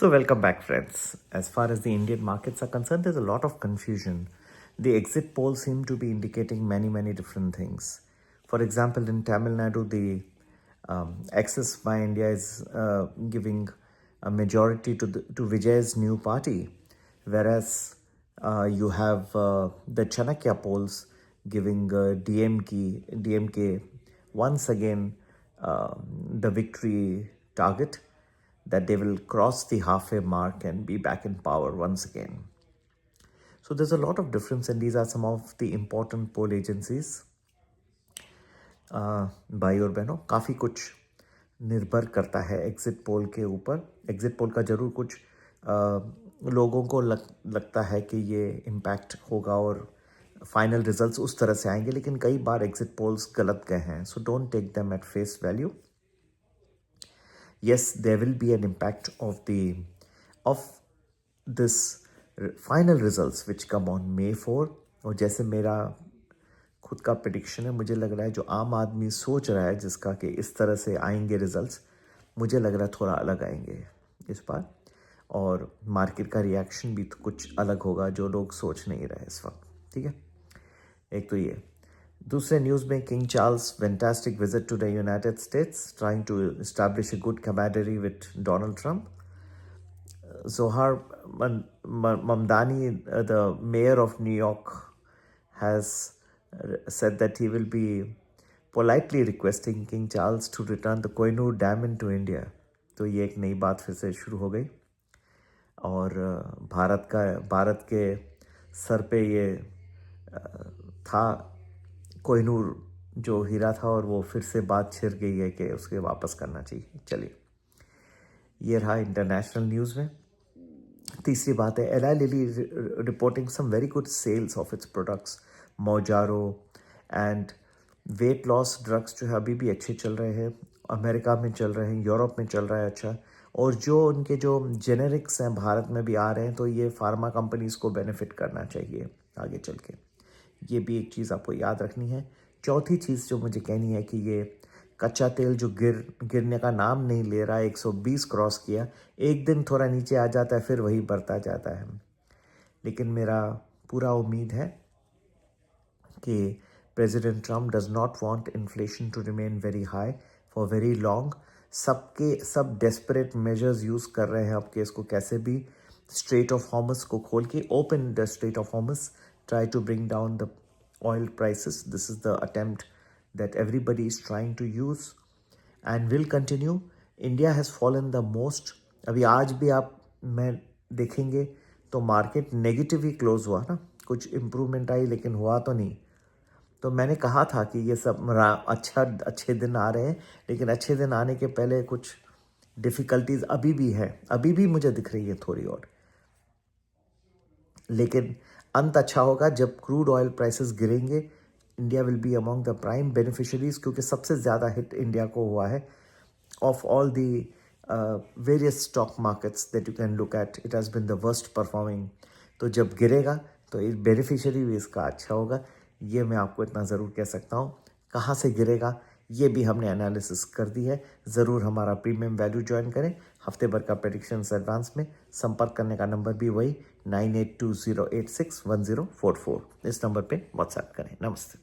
So, welcome back, friends. As far as the Indian markets are concerned, there's a lot of confusion. The exit polls seem to be indicating many different things. For example, in Tamil Nadu, the Access by India is giving a majority to Vijay's new party, whereas you have the Chanakya polls giving DMK once again the victory target, that they will cross the halfway mark and be back in power once again. So there's a lot of difference, and these are some of the important poll agencies. भाई और बहनों, काफ़ी कुछ निर्भर करता है exit poll के ऊपर. एग्जिट पोल का ज़रूर कुछ लोगों को लगता है कि ये इम्पैक्ट होगा और फाइनल रिजल्ट्स उस तरह से आएंगे, लेकिन कई बार एग्जिट पोल्स गलत गए हैं. So don't take them at face value. Yes, there will be an impact of this final results which come on May 4. और जैसे मेरा खुद का प्रेडिक्शन है, मुझे लग रहा है जो आम आदमी सोच रहा है जिसका कि इस तरह से आएंगे रिजल्ट्स, मुझे लग रहा है थोड़ा अलग आएंगे इस बार, और मार्केट का रिएक्शन भी तो कुछ अलग होगा जो लोग सोच नहीं रहे इस वक्त. ठीक है, एक तो ये. दूसरे न्यूज़ में, king Charles fantastic visit to the United States, trying to establish a good camaraderie with Donald Trump. Zohar Mamdani, the mayor of New York, has said that he will be politely requesting King Charles to return the Kohinoor Dam into India. तो ये एक नई बात फिर से शुरू हो गई, और भारत के सर पे ये था कोहिनूर जो हीरा था, और वो फिर से बात छिड़ गई है कि उसके वापस करना चाहिए. चलिए, ये रहा इंटरनेशनल न्यूज़ में. तीसरी बात है, Eli Lilly reporting some very good sales of its products. Mounjaro and weight loss drugs जो है अभी भी अच्छे चल रहे हैं. अमेरिका में चल रहे हैं, यूरोप में चल रहा है अच्छा, और जो उनके जो जेनेरिक्स हैं भारत में भी आ रहे हैं, तो ये फार्मा कंपनीज़ को बेनिफिट करना चाहिए आगे चल के. ये भी एक चीज़ आपको याद रखनी है. चौथी चीज़ जो मुझे कहनी है कि ये कच्चा तेल जो गिरने का नाम नहीं ले रहा है, 120 क्रॉस किया, एक दिन थोड़ा नीचे आ जाता है, फिर वही बढ़ता जाता है. लेकिन मेरा पूरा उम्मीद है कि president Trump does not want inflation to remain very high for very long. सब डेस्परेट मेजर्स यूज़ कर रहे हैं अब कि इसको कैसे भी स्ट्रेट ऑफ हॉर्मस को खोल के, open the strait of Hormuz, try to bring down the oil prices. This is the attempt that everybody is trying to use and will continue. India has fallen the most. अभी आज भी मैं देखेंगे तो market negative ही close हुआ ना, कुछ improvement आई लेकिन हुआ तो नहीं. तो मैंने कहा था कि ये सब अच्छे दिन आ रहे हैं, लेकिन अच्छे दिन आने के पहले कुछ डिफ़िकल्टीज अभी भी है, अभी भी मुझे दिख रही है थोड़ी और. लेकिन अंत अच्छा होगा जब क्रूड ऑयल प्राइसेस गिरेंगे. India will be among the prime beneficiaries, क्योंकि सबसे ज़्यादा हिट इंडिया को हुआ है of all the various stock markets that you can look at. It has been the worst performing. तो जब गिरेगा तो इस बेनिफिशरी भी इसका अच्छा होगा. ये मैं आपको इतना ज़रूर कह सकता हूँ. कहाँ से गिरेगा ये भी हमने एनालिसिस कर दी है. ज़रूर हमारा प्रीमियम वैल्यू ज्वाइन करें. हफ्ते भर का प्रेडिक्शंस एडवांस में. संपर्क करने का नंबर भी वही 9820861044. इस नंबर पे व्हाट्सएप करें. नमस्ते.